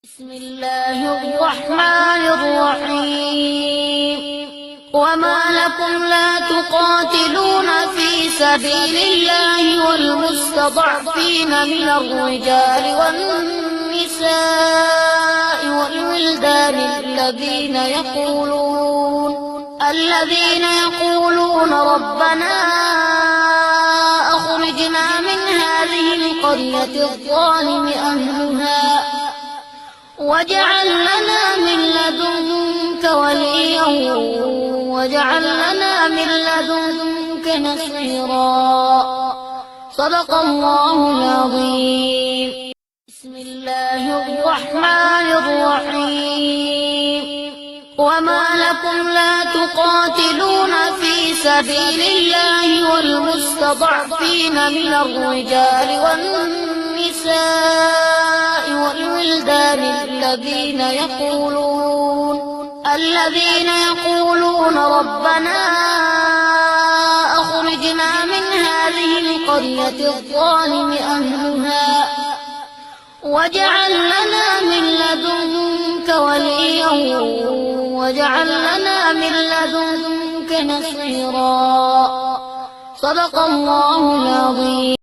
بسم الله الرحمن الرحيم وما لكم لا تقاتلون في سبيل الله والمستضعفين من الرجال والنساء والولدان الذين يقولون ربنا أخرجنا من هذه القرية الظالم أهلها واجعل لنا من لدنك وليا واجعل لنا من لدنك نصيرا. صدق الله العظيم. بسم الله الرحمن الرحيم وما لكم لا تقاتلون في سبيل الله والمستضعفين من الرجال والنساء والولدان الذين يقولون ربنا أخرجنا من هذه القرية الظالم أهلها واجعل لنا من لدنك وليا واجعل لنا من لدنك نصيرا. صدق الله العظيم.